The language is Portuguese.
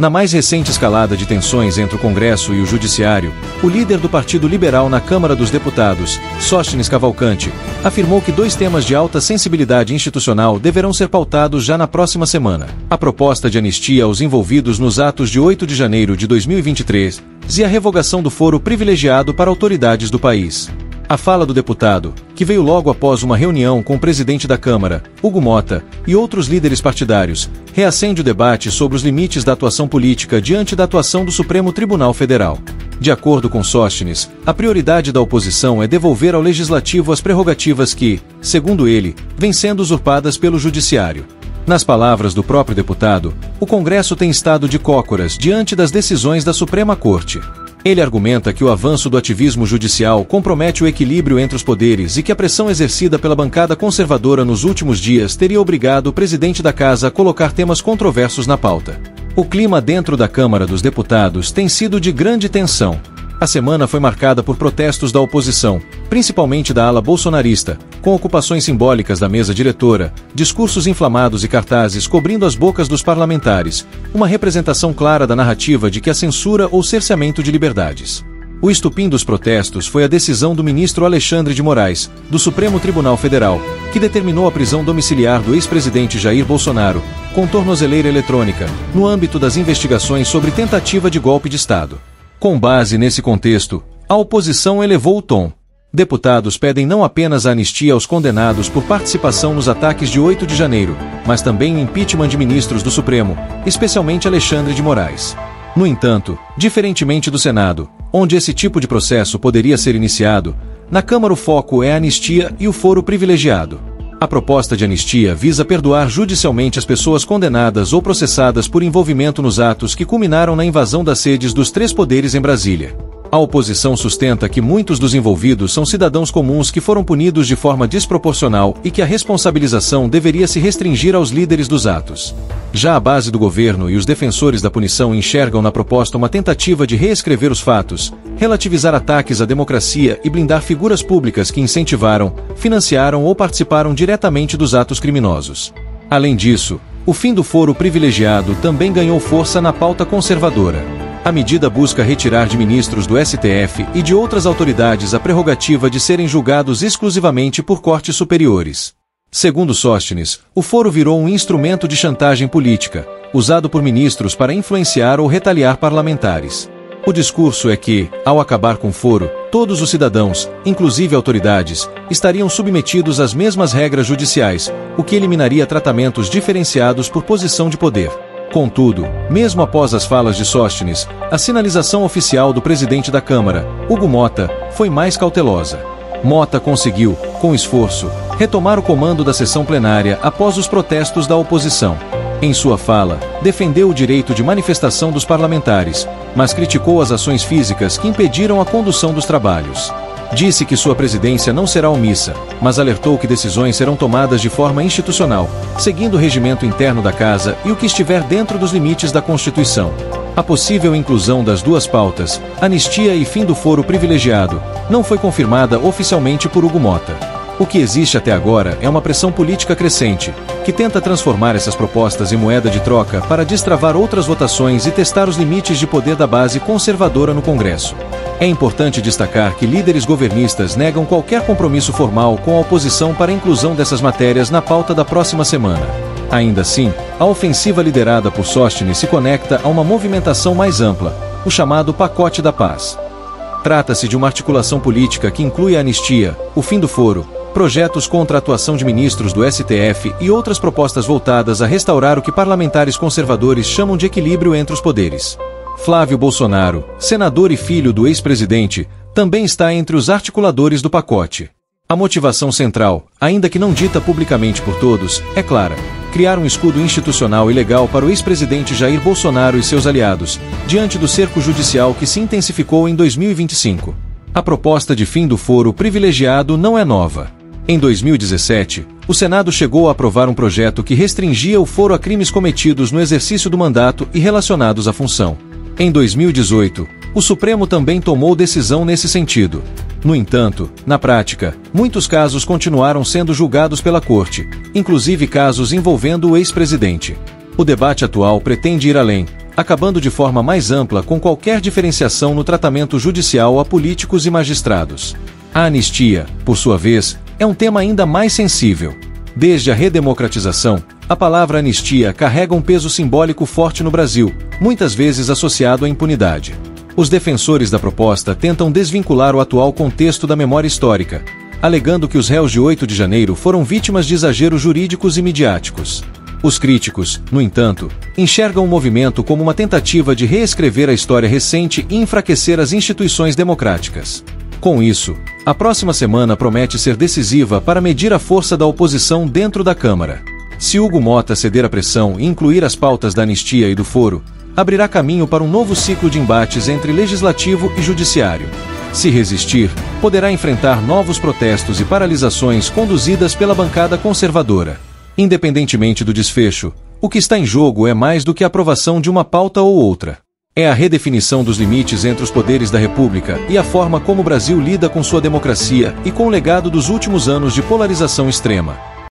Na mais recente escalada de tensões entre o Congresso e o Judiciário, o líder do Partido Liberal na Câmara dos Deputados, Sóstenes Cavalcante, afirmou que 2 temas de alta sensibilidade institucional deverão ser pautados já na próxima semana: a proposta de anistia aos envolvidos nos atos de 8 de janeiro de 2023 e a revogação do foro privilegiado para autoridades do país. A fala do deputado, que veio logo após uma reunião com o presidente da Câmara, Hugo Mota, e outros líderes partidários, reacende o debate sobre os limites da atuação política diante da atuação do Supremo Tribunal Federal. De acordo com Sóstenes, a prioridade da oposição é devolver ao Legislativo as prerrogativas que, segundo ele, vêm sendo usurpadas pelo Judiciário. Nas palavras do próprio deputado, o Congresso tem estado de cócoras diante das decisões da Suprema Corte. Ele argumenta que o avanço do ativismo judicial compromete o equilíbrio entre os poderes e que a pressão exercida pela bancada conservadora nos últimos dias teria obrigado o presidente da Casa a colocar temas controversos na pauta. O clima dentro da Câmara dos Deputados tem sido de grande tensão. A semana foi marcada por protestos da oposição, principalmente da ala bolsonarista, com ocupações simbólicas da mesa diretora, discursos inflamados e cartazes cobrindo as bocas dos parlamentares, uma representação clara da narrativa de que a censura ou cerceamento de liberdades. O estupim dos protestos foi a decisão do ministro Alexandre de Moraes, do Supremo Tribunal Federal, que determinou a prisão domiciliar do ex-presidente Jair Bolsonaro, com tornozeleira eletrônica, no âmbito das investigações sobre tentativa de golpe de Estado. Com base nesse contexto, a oposição elevou o tom. Deputados pedem não apenas a anistia aos condenados por participação nos ataques de 8 de janeiro, mas também o impeachment de ministros do Supremo, especialmente Alexandre de Moraes. No entanto, diferentemente do Senado, onde esse tipo de processo poderia ser iniciado, na Câmara o foco é a anistia e o foro privilegiado. A proposta de anistia visa perdoar judicialmente as pessoas condenadas ou processadas por envolvimento nos atos que culminaram na invasão das sedes dos 3 poderes em Brasília. A oposição sustenta que muitos dos envolvidos são cidadãos comuns que foram punidos de forma desproporcional e que a responsabilização deveria se restringir aos líderes dos atos. Já a base do governo e os defensores da punição enxergam na proposta uma tentativa de reescrever os fatos, relativizar ataques à democracia e blindar figuras públicas que incentivaram, financiaram ou participaram diretamente dos atos criminosos. Além disso, o fim do foro privilegiado também ganhou força na pauta conservadora. A medida busca retirar de ministros do STF e de outras autoridades a prerrogativa de serem julgados exclusivamente por cortes superiores. Segundo Sóstenes, o foro virou um instrumento de chantagem política, usado por ministros para influenciar ou retaliar parlamentares. O discurso é que, ao acabar com o foro, todos os cidadãos, inclusive autoridades, estariam submetidos às mesmas regras judiciais, o que eliminaria tratamentos diferenciados por posição de poder. Contudo, mesmo após as falas de Sóstenes, a sinalização oficial do presidente da Câmara, Hugo Mota, foi mais cautelosa. Mota conseguiu, com esforço, retomar o comando da sessão plenária após os protestos da oposição. Em sua fala, defendeu o direito de manifestação dos parlamentares, mas criticou as ações físicas que impediram a condução dos trabalhos. Disse que sua presidência não será omissa, mas alertou que decisões serão tomadas de forma institucional, seguindo o regimento interno da Casa e o que estiver dentro dos limites da Constituição. A possível inclusão das 2 pautas, anistia e fim do foro privilegiado, não foi confirmada oficialmente por Hugo Mota. O que existe até agora é uma pressão política crescente, que tenta transformar essas propostas em moeda de troca para destravar outras votações e testar os limites de poder da base conservadora no Congresso. É importante destacar que líderes governistas negam qualquer compromisso formal com a oposição para a inclusão dessas matérias na pauta da próxima semana. Ainda assim, a ofensiva liderada por Sóstenes se conecta a uma movimentação mais ampla, o chamado Pacote da Paz. Trata-se de uma articulação política que inclui a anistia, o fim do foro, projetos contra a atuação de ministros do STF e outras propostas voltadas a restaurar o que parlamentares conservadores chamam de equilíbrio entre os poderes. Flávio Bolsonaro, senador e filho do ex-presidente, também está entre os articuladores do pacote. A motivação central, ainda que não dita publicamente por todos, é clara: criar um escudo institucional e legal para o ex-presidente Jair Bolsonaro e seus aliados, diante do cerco judicial que se intensificou em 2025. A proposta de fim do foro privilegiado não é nova. Em 2017, o Senado chegou a aprovar um projeto que restringia o foro a crimes cometidos no exercício do mandato e relacionados à função. Em 2018, o Supremo também tomou decisão nesse sentido. No entanto, na prática, muitos casos continuaram sendo julgados pela Corte, inclusive casos envolvendo o ex-presidente. O debate atual pretende ir além, acabando de forma mais ampla com qualquer diferenciação no tratamento judicial a políticos e magistrados. A anistia, por sua vez, é um tema ainda mais sensível. Desde a redemocratização, a palavra anistia carrega um peso simbólico forte no Brasil, muitas vezes associado à impunidade. Os defensores da proposta tentam desvincular o atual contexto da memória histórica, alegando que os réus de 8 de janeiro foram vítimas de exageros jurídicos e midiáticos. Os críticos, no entanto, enxergam o movimento como uma tentativa de reescrever a história recente e enfraquecer as instituições democráticas. Com isso, a próxima semana promete ser decisiva para medir a força da oposição dentro da Câmara. Se Hugo Mota ceder à pressão e incluir as pautas da anistia e do foro, abrirá caminho para um novo ciclo de embates entre legislativo e judiciário. Se resistir, poderá enfrentar novos protestos e paralisações conduzidas pela bancada conservadora. Independentemente do desfecho, o que está em jogo é mais do que a aprovação de uma pauta ou outra. É a redefinição dos limites entre os poderes da República e a forma como o Brasil lida com sua democracia e com o legado dos últimos anos de polarização extrema.